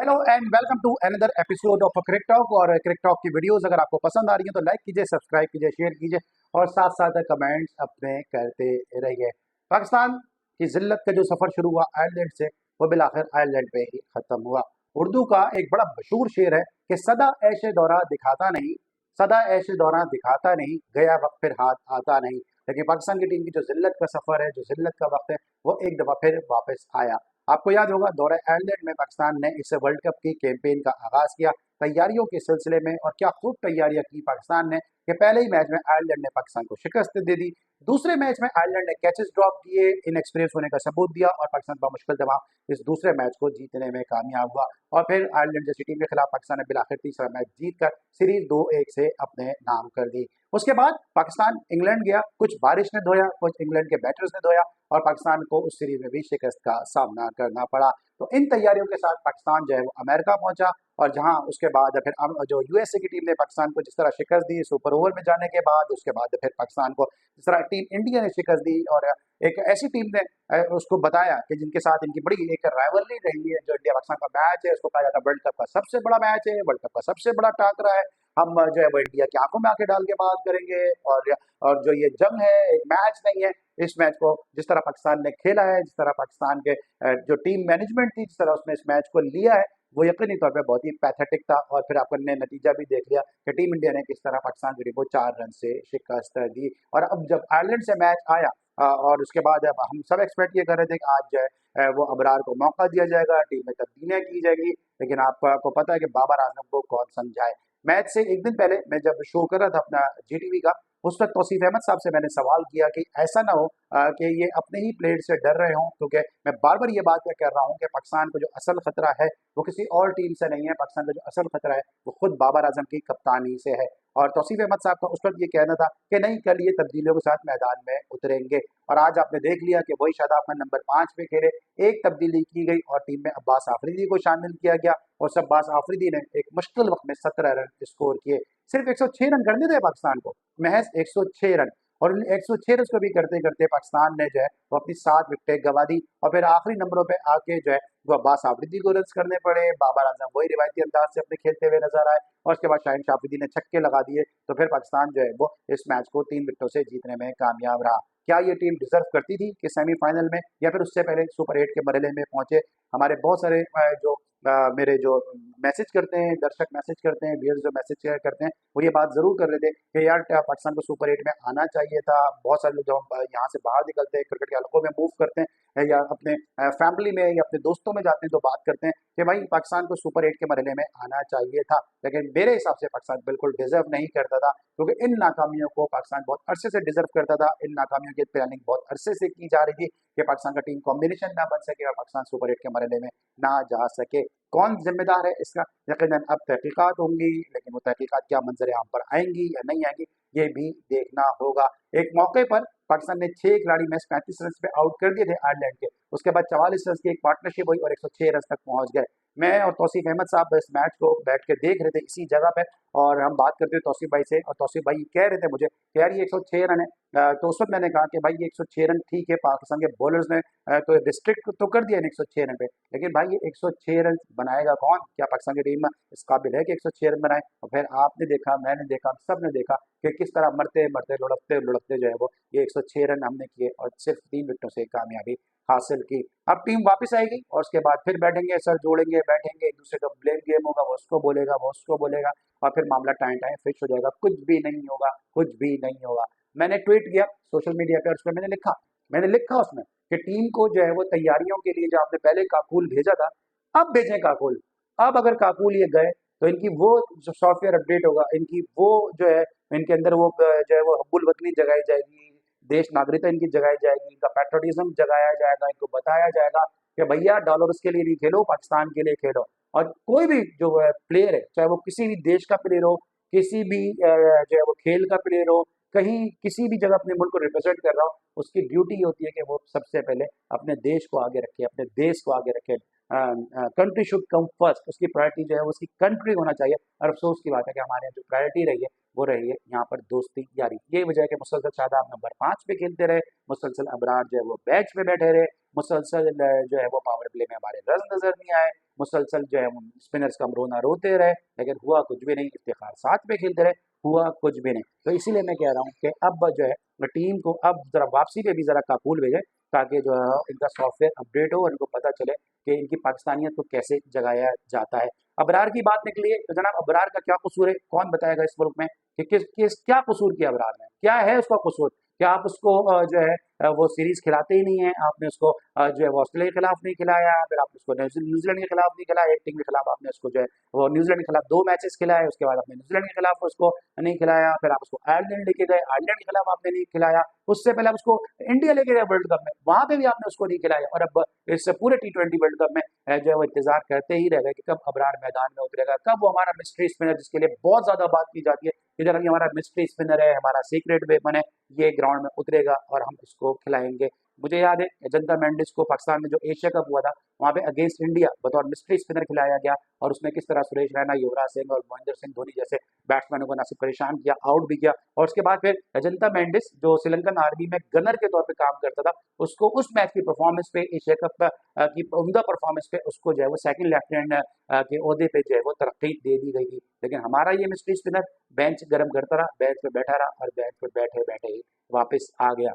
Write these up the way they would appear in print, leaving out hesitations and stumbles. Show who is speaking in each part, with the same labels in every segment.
Speaker 1: Hello and welcome to another episode of Crick Talk. और Crick talk की videos अगर आपको पसंद आ रही हैं तो लाइक कीजिए, सब्सक्राइब कीजिए, शेयर कीजिए और साथ साथ कमेंट्स अपने करते रहिए। पाकिस्तान की जिल्लत का जो सफ़र शुरू हुआ आयरलैंड से, वो बिलाखिर आयरलैंड पे ही ख़त्म हुआ। उर्दू का एक बड़ा मशहूर शेर है कि सदा ऐशे दौरा दिखाता नहीं, सदा ऐशे दौरा दिखाता नहीं, गया वक्त फिर हाथ आता नहीं। लेकिन पाकिस्तान की टीम की जो जिल्लत का सफ़र है, जो जिल्लत का वक्त है, वो एक दफ़ा फिर वापस आया। आपको याद होगा दौरा आयरलैंड में पाकिस्तान ने इस वर्ल्ड कप की कैंपेन का आगाज़ किया तैयारियों के सिलसिले में, और क्या खूब तैयारियां की पाकिस्तान ने कि पहले ही मैच में आयरलैंड ने पाकिस्तान को शिकस्त दे दी। दूसरे मैच में आयरलैंड ने कैचेस ड्रॉप किए, इनएक्सपीरियंस होने का सबूत दिया और पाकिस्तान मुश्किल तमाम इस दूसरे मैच को जीतने में कामयाब हुआ। और फिर आयरलैंड जैसी टीम के खिलाफ पाकिस्तान ने बिलाखिर तीसरा मैच जीतकर सीरीज 2-1 से अपने नाम कर दी। उसके बाद पाकिस्तान इंग्लैंड गया, कुछ बारिश ने धोया, कुछ इंग्लैंड के बैटर्स ने धोया और पाकिस्तान को उस सीरीज में भी शिकस्त का सामना करना पड़ा। तो इन तैयारियों के साथ पाकिस्तान जो है वो अमेरिका पहुंचा, और जहां उसके बाद फिर जो यूएसए की टीम ने पाकिस्तान को जिस तरह शिकस्त दी सुपर ओवर में जाने के बाद, उसके बाद फिर पाकिस्तान को जिस तरह टीम इंडिया ने शिकस्त दी, और एक ऐसी टीम ने उसको बताया कि जिनके साथ इनकी बड़ी एक राइवलरी रही है। जो इंडिया पाकिस्तान का मैच है उसको कहा जाता है वर्ल्ड कप का सबसे बड़ा मैच है, वर्ल्ड कप का सबसे बड़ा टाकरा है। हम जो है वो इंडिया की आंखों में आंखें डाल के बात करेंगे, और जो ये जंग है एक मैच नहीं है। इस मैच को जिस तरह पाकिस्तान ने खेला है, जिस तरह पाकिस्तान के जो टीम मैनेजमेंट थी, जिस तरह उसने इस मैच को लिया है, वो यकीनी तौर पे बहुत ही पैथेटिक था। और फिर आपने नतीजा भी देख लिया कि टीम इंडिया ने किस तरह पाकिस्तान की टीम को 4 रन से शिकस्त दी। और अब जब आयरलैंड से मैच आया और उसके बाद अब हम सब एक्सपेक्ट ये कर रहे थे कि आज जो है वो अबरार को मौका दिया जाएगा, टीम में तब्दीलियां की जाएगी। लेकिन आपको पता है कि बाबर आजम को कौन समझाए। मैच से एक दिन पहले मैं जब शो कर रहा था अपना जीटीवी का, उस वक्त तौसीफ अहमद साहब से मैंने सवाल किया कि ऐसा ना हो कि ये अपने ही प्लेयर से डर रहे हों, क्योंकि मैं बार बार ये बात कह रहा हूँ कि पाकिस्तान को जो असल खतरा है वो किसी और टीम से नहीं है। पाकिस्तान का जो असल खतरा है वो खुद बाबर आजम की कप्तानी से है। और तौसीफ अहमद साहब का उस वक्त ये कहना था कि नहीं, कल ये तब्दीलियों के साथ मैदान में उतरेंगे। और आज आपने देख लिया कि वही शादाब खान नंबर 5 पे खेले, एक तब्दीली की गई और टीम में अब्बास आफरीदी को शामिल किया गया, और सब अब्बास आफरीदी ने एक मुश्किल वक्त में 17 रन स्कोर किए। सिर्फ 106 रन करने थे पाकिस्तान को, महज 106 रन। और उन 106 रन को भी करते करते पाकिस्तान ने जो है वो अपनी 7 विकेटें गंवा दी, और फिर आखिरी नंबरों पे आके जो है वो अब्बास आफरीदी को रन करने पड़े। बाबर आजम वही रिवायती अंदाज से अपने खेलते हुए नजर आए, और उसके बाद शाहिन शाह अफरीदी ने छक्के लगा दिए। तो फिर पाकिस्तान जो है वो इस मैच को 3 विकेटों से जीतने में कामयाब रहा। क्या ये टीम डिजर्व करती थी कि सेमीफाइनल में या फिर उससे पहले सुपर 8 के मरहले में पहुंचे? हमारे बहुत सारे मेरे जो मैसेज करते हैं, दर्शक मैसेज करते हैं, व्यूअर्स जो मैसेज शेयर करते हैं, वो ये बात ज़रूर कर रहे थे कि यार पाकिस्तान को सुपर 8 में आना चाहिए था। बहुत सारे लोग जब हम यहाँ से बाहर निकलते हैं, क्रिकेट के हलकों में मूव करते हैं या अपने फैमिली में या अपने दोस्तों में जाते हैं, तो बात करते हैं कि भाई पाकिस्तान को सुपर 8 के मरहले में आना चाहिए था। लेकिन मेरे हिसाब से पाकिस्तान बिल्कुल डिजर्व नहीं करता था, क्योंकि इन नाकामियों को पाकिस्तान बहुत अरसे से डिजर्व करता था। इन नाकामियों की प्लानिंग बहुत अरसे से की जा रही थी कि पाकिस्तान का टीम कॉम्बिनेशन ना बन सके और पाकिस्तान सुपर 8 के मरहले में ना जा सके। कौन जिम्मेदार है इसका? यकीनन अब तहकीकात होंगी, लेकिन वो तहकीकात क्या मंजर आम पर आएंगी या नहीं आएंगी, ये भी देखना होगा। एक मौके पर पाकिस्तान ने 6 खिलाड़ी मैच 35 रन पे आउट कर दिए थे आयरलैंड के, उसके बाद 44 रन की एक पार्टनरशिप हुई और 106 रन तक पहुंच गए। मैं और तौसीफ अहमद साहब इस मैच को बैठ के देख रहे थे इसी जगह पर, और हम बात करते थे तौसीफ भाई से, और तौसीफ भाई कह रहे थे मुझे कि यार ये 106 रन है। तो उस वक्त मैंने कहा कि भाई ये 106 रन ठीक है, पाकिस्तान के बॉलर्स ने तो रिस्ट्रिक्ट तो कर दिया 106 रन पे, लेकिन भाई ये 106 रन बनाएगा कौन? क्या पाकिस्तान की टीम इस काबिल है कि 106 रन बनाए? और फिर आपने देखा, मैंने देखा, सबने देखा कि किस तरह मरते मरते लुढ़कते लुढ़कते जो है वो ये 106 रन हमने किए और सिर्फ 3 विकेटों से कामयाबी हासिल की। अब टीम वापस आएगी और उसके बाद फिर बैठेंगे, सर जोड़ेंगे, बैठेंगे, एक दूसरे का ब्लेम गेम होगा, वो उसको बोलेगा, वो उसको बोलेगा, और फिर मामला टाइम टाइम फिक्स हो जाएगा। कुछ भी नहीं होगा, कुछ भी नहीं होगा। मैंने ट्वीट किया सोशल मीडिया पे, उस पर मैंने लिखा उसमें कि टीम को जो है वो तैयारियों के लिए जो आपने पहले काकुल भेजा था, अब भेजें काकुल। अब अगर काकुल ये गए तो इनकी वो जो सॉफ्टवेयर अपडेट होगा, इनकी वो जो है इनके अंदर वो जो है वो हब्बुल वतनी जगाई जाएगी, देश नागरिकता इनकी जगाई जाएगी, इनका पैट्रोटिज्म जगाया जाएगा, इनको बताया जाएगा कि भैया डॉलर्स के लिए नहीं खेलो, पाकिस्तान के लिए खेलो। और कोई भी जो प्लेयर है, चाहे वो किसी भी देश का प्लेयर हो, किसी भी जो है वो खेल का प्लेयर हो, कहीं किसी भी जगह अपने मुल्क को रिप्रेजेंट कर रहा हो, उसकी ड्यूटी होती है कि वो सबसे पहले अपने देश को आगे रखे, अपने देश को आगे रखे। कंट्री शुड कम फर्स्ट, उसकी प्रायोरिटी जो है वो उसकी कंट्री होना चाहिए। और अफसोस की बात है कि हमारे यहाँ जो प्रायोरिटी रही है वो रही है यहाँ पर दोस्ती यारी। यही वजह है कि मुसलसल शादाब नंबर 5 पे खेलते रहे, मुसलसल अबरार जो है वो बेंच पे बैठे रहे, मुसलसल जो है वो पावर प्ले में हमारे रन नजर नहीं आए, मुसलसल जो है स्पिनर्स का रोना रोते रहे, लेकिन हुआ कुछ भी नहीं। इफ्तिखार साथ में खेलते रहे, हुआ कुछ भी नहीं। तो इसीलिए मैं कह रहा हूँ कि अब जो है टीम को अब जरा वापसी पे भी जरा काबूल भेजे, ताकि जो है इनका सॉफ्टवेयर अपडेट हो और इनको पता चले कि इनकी पाकिस्तानियत को कैसे जगाया जाता है। अबरार की बात निकली है तो जनाब अबरार का क्या कसूर है, कौन बताएगा इस मुल्क में कि किस क्या कसूर किया अबरार ने, क्या है उसका कसूर? क्या आप उसको जो है वो सीरीज खिलाते ही नहीं है? आपने उसको जो है वो ऑस्ट्रेलिया के खिलाफ नहीं खिलाया, फिर आपने उसको न्यूजीलैंड के खिलाफ नहीं खिलाया, एक टीम के खिलाफ आपने उसको जो है वो न्यूजीलैंड के खिलाफ 2 मैचेस खिलाए, उसके बाद आपने न्यूजीलैंड के खिलाफ उसको नहीं खिलाया, फिर आप उसको आयरलैंड लेके गए, आयरलैंड के खिलाफ आपने नहीं खिलाया, उससे पहले आप उसको इंडिया लेके गए वर्ल्ड कप में, वहां पे भी आपने उसको नहीं खिलाया, और अब इस पूरे T20 वर्ल्ड कप में जो है वो इंतजार करते ही रह गए कि कब अबरार मैदान में उतरेगा, कब वो हमारा मिस्ट्री स्पिनर जिसके लिए बहुत ज्यादा बात की जाती है कि जब हमारा मिस्ट्री स्पिनर है, हमारा सीक्रेट वेपन है, ये ग्राउंड में उतरेगा और हम इसको खिलाएंगे। मुझे याद है अजंता मेंडिस को पाकिस्तान में जो एशिया कप हुआ था, वहां पे अगेंस्ट इंडिया बतौर मिस्ट्री स्पिनर खिलाया गया, और उसमें किस तरह सुरेश रैना, युवराज सिंह और महेंद्र सिंह धोनी जैसे बैट्समैनों को ना सिर्फ परेशान किया, आउट भी किया। और उसके बाद फिर अजंता मेंडिस जो श्रीलंकन आर्मी में गनर के तौर पर काम करता था, उसको उस मैच की परफॉर्मेंस पे, एशिया कप की उम्दा परफॉर्मेंस पे उसको जो है वो सेकंड लेफ्टिनेंट के ओहदे पे जो है वो तरक्की दे दी गई थी। लेकिन हमारा ये मिस्ट्री स्पिनर बेंच गर्म करता रहा, बेंच पे बैठा रहा, और बेंच पे बैठे बैठे ही वापस आ गया।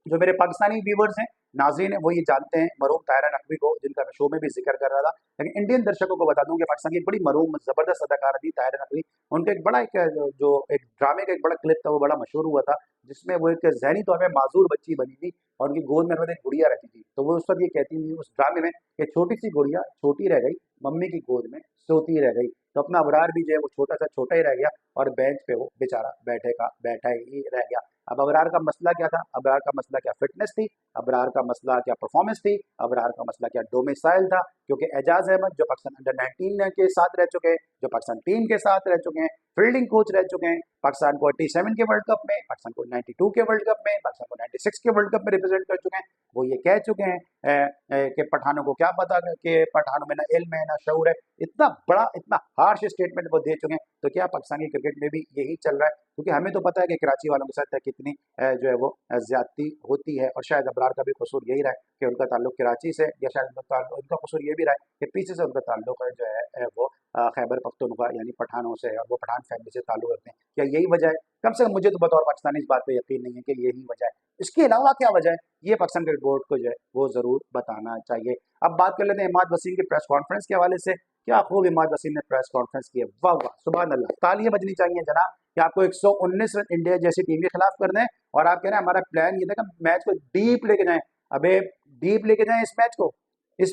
Speaker 1: जो मेरे पाकिस्तानी व्यूवर्स हैं, नाज़रीन हैं, वो ये जानते हैं मरूम ताहिरा नकवी को, जिनका मैं शो में भी जिक्र कर रहा था, लेकिन इंडियन दर्शकों को बता दूं कि पाकिस्तान की एक बड़ी मरूम ज़बरदस्त अदाकारा थी ताहिरा नकवी। उनका एक बड़ा एक जो एक ड्रामे का एक बड़ा क्लिप था, वो बड़ा मशहूर हुआ था, जिसमें वो एक ज़हनी तौर पे माजूर बच्ची बनी थी, और उनकी गोद में एक गुड़िया रहती थी। तो वो उस वक्त ये कहती थी उस ड्रामे में कि छोटी सी गुड़िया छोटी रह गई, मम्मी की गोद में सोती रह गई। तो अपना अबरार भी जो है वो छोटा सा छोटा ही रह गया, और बेंच पे वो बेचारा बैठे का बैठा ही रह गया। अब अबरार का मसला क्या था? अबरार का मसला क्या फिटनेस थी? अबरार का मसला क्या परफॉर्मेंस थी? अबरार का मसला क्या डोमिसाइल था? क्योंकि एजाज अहमद जो पाकिस्तान अंडर 19 के साथ रह चुके हैं, जो पाकिस्तान टीम के साथ रह चुके हैं, फील्डिंग कोच रह चुके हैं, पाकिस्तान को 87 के वर्ल्ड कप में, पाकिस्तान को 92 के वर्ल्ड कप में, पाकिस्तान को 96 के वर्ल्ड कप में रिप्रेजेंट कर चुके हैं, वो ये कह चुके हैं कि पठानों को क्या पता कि पठानों में ना इल्म है ना शऊर है। इतना बड़ा इतना हार्श स्टेटमेंट वो दे चुके हैं। तो क्या पाकिस्तानी क्रिकेट में भी यही चल रहा है? क्योंकि हमें तो पता है कि कराची वालों के साथ कितनी जो है वो ज्यादती होती है, और शायद अबरार का भी कसूर यही रहा है कि उनका ताल्लुक कराची से, या शायद उनका कसूर ये भी रहा है कि पीछे से उनका ताल्लुक जो है वो खैबर पख्तूनख्वा यानी पठानों से, और वो पठान फैमिली से ताल्लुक रखते हैं। क्या यही वजह है? कम से कम मुझे तो बतौर पाकिस्तानी इस बात पे यकीन नहीं है कि यही वजह है। इसके अलावा क्या वजह है, ये पाकिस्तान क्रिकेट बोर्ड को जो है वो जरूर बताना चाहिए। अब बात कर लेते हैं इमाद वसीम की प्रेस कॉन्फ्रेंस के हवाले से। क्या खूब इमाद वसीम ने प्रेस कॉन्फ्रेंस की है, वाह वाह, सुभान अल्लाह, तालियां बजनी चाहिए जनाब कि आपको 119 रन इंडिया जैसी टीम के खिलाफ कर दें, और आप कह रहे हैं हमारा प्लान ये था कि मैच को डीप लेके जाएं। अबे डीप लेके जाएं इस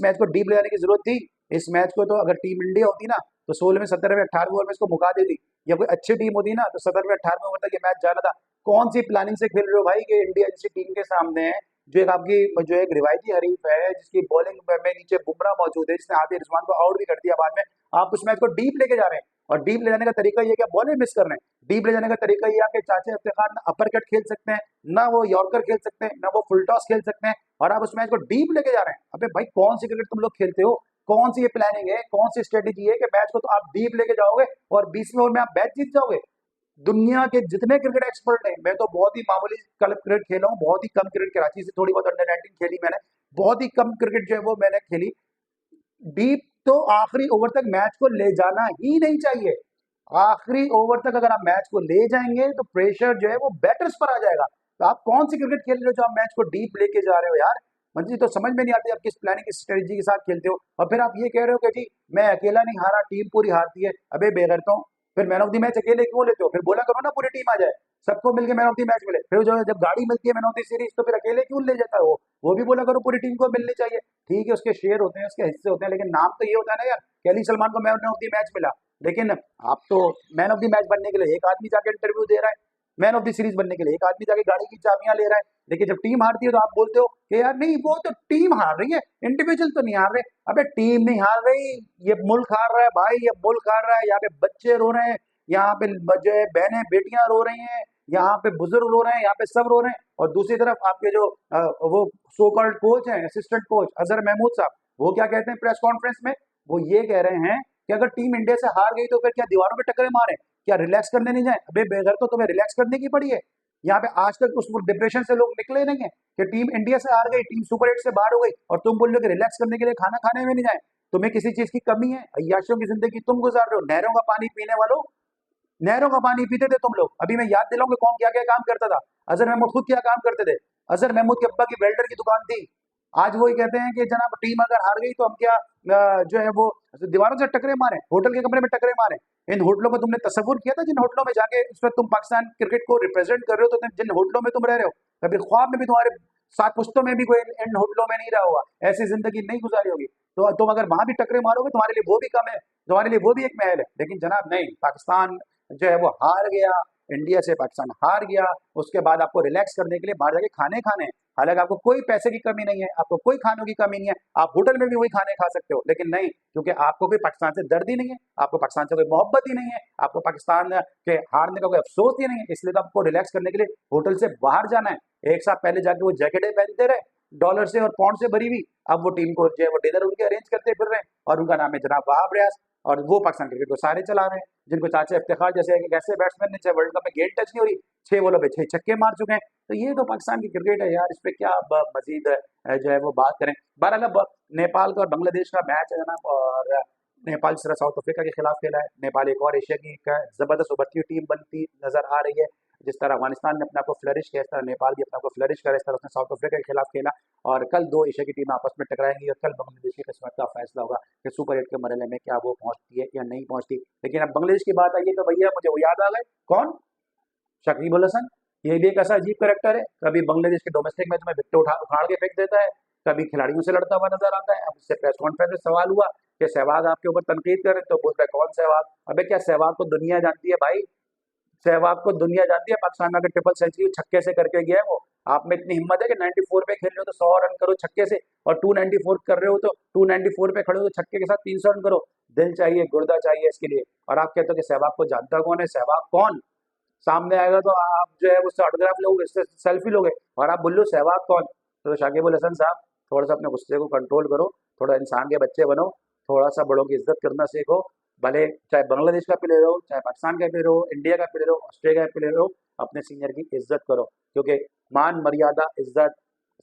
Speaker 1: मैच को डीप ले जाने की जरूरत थी। इस मैच को तो अगर टीम इंडिया होती ना तो 16वें 17वें 18वें ओवर में इसको मुका देती, या कोई अच्छी टीम होती ना तो 17वें 18वें ओवर तक ये मैच जाना था। कौन सी प्लानिंग से खेल रहे हो भाई कि इंडिया जैसी टीम के सामने है, जो एक आपकी जो एक रिवायती हरीफ है, जिसकी बॉलिंग में नीचे बुमराह मौजूद है, जिसने आदिल रिजवान को आउट भी कर दिया बाद में, आप उस मैच को डीप लेके जा रहे हैं। और डीप ले जाने का तरीका ये कि आप बॉलिंग मिस कर रहे हैं। डीप ले जाने का तरीका ये आपके चाचा इफ्तिखार ना अपर कट खेल सकते हैं, ना वो यॉर्कर खेल सकते हैं, ना वो फुल टॉस खेल सकते हैं, और आप उस मैच को डीप लेके जा रहे हैं। अबे भाई कौन सी क्रिकेट तुम लोग खेलते हो? कौन सी ये प्लानिंग है, कौन सी स्ट्रेटेजी है कि मैच को तो आप डीप लेके जाओगे और 20वें ओवर में आप मैच जीत जाओगे? दुनिया के जितने क्रिकेट एक्सपर्ट हैं, मैं तो बहुत ही मामूली क्रिकेट खेला हूँ, बहुत ही कम क्रिकेट, कराची से थोड़ी बहुत अंडर 19 खेली मैंने, बहुत ही कम क्रिकेट जो है वो मैंने खेली। डीप तो आखिरी ओवर तक मैच को ले जाना ही नहीं चाहिए। आखिरी ओवर तक अगर आप मैच को ले जाएंगे तो प्रेशर जो है वो बैटर्स पर आ जाएगा। तो आप कौन सी क्रिकेट खेल रहे हो जो आप मैच को डीप लेके जा रहे हो यार? मुझे तो समझ में नहीं आती आप किस प्लानिंग की स्ट्रेटजी के साथ खेलते हो, और फिर आप ये कह रहे हो कि जी मैं अकेला नहीं हारा, टीम पूरी हारती है। अबे बेगैरतों, फिर मैन ऑफ द मैच अकेले क्यों लेते हो? फिर बोला करो ना पूरी टीम आ जाए, सबको मिलके मैन ऑफ द मैच मिले। फिर जो है जब गाड़ी मिलती है मैन ऑफ द सीरीज तो फिर अकेले क्यों ले जाता है वो भी बोला करो पूरी टीम को मिलनी चाहिए। ठीक है उसके शेयर होते हैं, उसके हिस्से होते हैं, लेकिन नाम तो ये होता है ना यार कि अली सलमान को मैन ऑफ द मैच मिला। लेकिन आप तो मैन ऑफ द मैच बनने के लिए एक आदमी जाके इंटरव्यू दे रहा है, मैन ऑफ द सीरीज बनने के लिए एक आदमी जाके गाड़ी की चाबियां ले रहा है, लेकिन जब टीम हारती है तो आप बोलते हो कि यार नहीं वो तो टीम हार रही है, इंडिविजुअल तो नहीं हार रहे। अबे टीम नहीं हार रही, ये मुल्क हार रहा है भाई, ये मुल्क हार रहा है। यहाँ पे बच्चे रो रहे हैं, यहाँ पे जो है बहनें बेटियां रो रही हैं, यहाँ पे बुजुर्ग रो रहे हैं, यहाँ पे सब रो रहे हैं। और दूसरी तरफ आपके जो वो सो कॉल्ड कोच हैं, असिस्टेंट कोच अजहर महमूद साहब, वो क्या कहते हैं प्रेस कॉन्फ्रेंस में? वो ये कह रहे हैं कि अगर टीम इंडिया से हार गई तो फिर क्या दीवारों पे टक्करें मारे, क्या रिलैक्स करने नहीं जाए? अबे बेघर तो तुम्हें रिलैक्स करने की पड़ी है। यहाँ पे आज तक उस डिप्रेशन से लोग निकले नहीं है कि टीम इंडिया से हार गई, टीम सुपर 8 से बाहर हो गई और तुम बोल रहे हो कि रिलैक्स करने के लिए खाना खाने में नहीं जाए। तुम्हें किसी चीज की कमी है? अय्याशों की जिंदगी तुम गुजार रहे हो। नहरों का पानी पीने वालों, नहरों का पानी पीते थे तुम लोग। अभी मैं याद दिलाऊंगा कौन क्या क्या काम करता था। अजहर महमूद खुद क्या काम करते थे। अजहर महमूद के अब्बा की वेल्डर की दुकान थी। आज वो ही कहते हैं कि जनाब टीम अगर हार गई तो हम क्या जो है वो दीवारों से टकरे मारे, होटल के कमरे में टकरे मारे। इन होटलों में तुमने तस्वुर किया था जिन होटलों में जाके उसमें तुम पाकिस्तान क्रिकेट को रिप्रेजेंट कर रहे हो, तो जिन होटलों में तुम रह रहे हो, कभी ख्वाब में भी तुम्हारे सात पुश्तों में भी कोई इन होटलों में नहीं रहा होगा, ऐसी जिंदगी नहीं गुजारी होगी। तो तुम अगर वहां भी टकरे मारोगे तुम्हारे लिए वो भी कम है, तुम्हारे लिए वो भी एक महल है। लेकिन जनाब नहीं, पाकिस्तान जो है वो हार गया, इंडिया से पाकिस्तान हार गया। उसके बाद आपको रिलैक्स करने के लिए बाहर जाके खाने खाने हैं। हालांकि आपको कोई पैसे की कमी नहीं है, आपको कोई खानों की कमी नहीं है, आप होटल में भी वही खाने खा सकते हो। लेकिन नहीं, क्योंकि आपको कोई पाकिस्तान से दर्द ही नहीं है, आपको पाकिस्तान से कोई मोहब्बत ही नहीं है, आपको पाकिस्तान के हारने का कोई अफसोस ही नहीं है, इसलिए तो आपको रिलैक्स करने के लिए होटल से बाहर जाना है। एक साथ पहले जाके वो जैकेटें पहनते रहे डॉलर से और पाउंड से भरी हुई, अब वो टीम को जो है वो डिनर उनके अरेंज करते फिर रहे हैं और उनका नाम है जनाब वहाब रियाज, और वो पाकिस्तान क्रिकेट को सारे चला रहे हैं। जिनको चाचा इफ्तिखार जैसे एक ऐसे बैट्समैन ने चाहे वर्ल्ड कप में गेंद टच नहीं हो रही, 6 बॉलों पे 6 छक्के मार चुके हैं। तो ये तो पाकिस्तान की क्रिकेट है यार, इस पे क्या मजीद जो है वो बात करें। बहरहाल अब नेपाल का और बांग्लादेश का मैच है जनाब, और नेपाल जिस तरह साउथ अफ्रीका के खिलाफ खेला है, नेपाल एक और एशिया की एक जबरदस्त उभरती हुई टीम बनती नजर आ रही है। जिस तरह अफगानिस्तान ने अपने आप को फ्लरिश किया, इस तरह नेपाल भी अपने आप को फ्लरिश करे, इस तरह उसने साउथ अफ्रीका के खिलाफ खेला। और कल दो एशिया की टीम आपस में टकराएंगी और कल बांग्लादेश की किस्मत का फैसला होगा कि सुपर 8 के मरहले में क्या वो पहुंचती है या नहीं पहुंचती। लेकिन अब बांग्लादेश की बात आई है तो भैया मुझे वो याद आ गए, कौन? शकीब अल हसन। ये भी एक ऐसा अजीब करेक्टर है, कभी बांग्लादेश के डोमेस्टिक मैच में विकेट उखाड़ के फेंक देता है, कभी खिलाड़ियों से लड़ता हुआ नजर आता है। अब इससे प्रेस कॉन्फ्रेंस में सवाल हुआ कि सहवाग आपके ऊपर तनकीद करे, तो बोलता है कौन सहवाग? अबे क्या सहवाग को दुनिया जानती है भाई, सहवाग को दुनिया जानती है। पाकिस्तान में अगर ट्रिपल सेंचुरी छक्के से करके गया है वो। आप में इतनी हिम्मत है कि 94 पे खेल रहे हो तो 100 रन करो छक्के से, और 294 कर रहे हो तो 294 पे खड़े हो तो छक्के के साथ 300 रन करो। दिल चाहिए, गुर्दा चाहिए इसके लिए। और आप कहते हो कि सहवाग को जानता कौन है? सहवाग कौन? सामने आएगा तो आप जो है उससे ऑटोग्राफ लोगे, इससे सेल्फी लोगे, और आप बोलो सहवाग कौन? तो शाकिब अल हसन साहब, थोड़ा सा अपने गुस्से को कंट्रोल करो, थोड़ा इंसान के बच्चे बनो, थोड़ा सा बड़ों की इज्जत करना सीखो। भले चाहे बांग्लादेश का प्लेयर हो, चाहे पाकिस्तान का प्लेयर हो, इंडिया का प्लेयर हो, ऑस्ट्रेलिया का प्लेयर हो, अपने सीनियर की इज्जत करो। क्योंकि मान मर्यादा इज्जत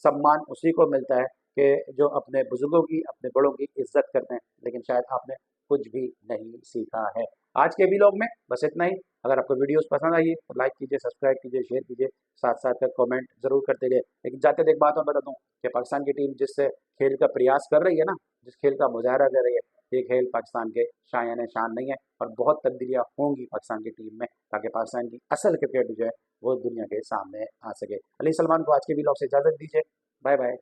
Speaker 1: सम्मान उसी को मिलता है कि जो अपने बुजुर्गों की, अपने बड़ों की इज्जत करते हैं। लेकिन शायद आपने कुछ भी नहीं सीखा है। आज के व्लॉग में बस इतना ही। अगर आपको वीडियोस पसंद आई है तो लाइक कीजिए, सब्सक्राइब कीजिए, शेयर कीजिए, साथ साथ में कमेंट जरूर करते रहिए। लेकिन जाते देख बात और बता दूं कि पाकिस्तान की टीम जिस खेल का प्रयास कर रही है ना, जिस खेल का मुजाहरा कर रही है, ये खेल पाकिस्तान के शान शान नहीं है, और बहुत तब्दीलियाँ होंगी पाकिस्तान की टीम में, ताकि पाकिस्तान की असल क्रिकेट जो है वो दुनिया के सामने आ सके। अली सलमान को आज के व्लॉग से इजाज़त दीजिए। Bye bye.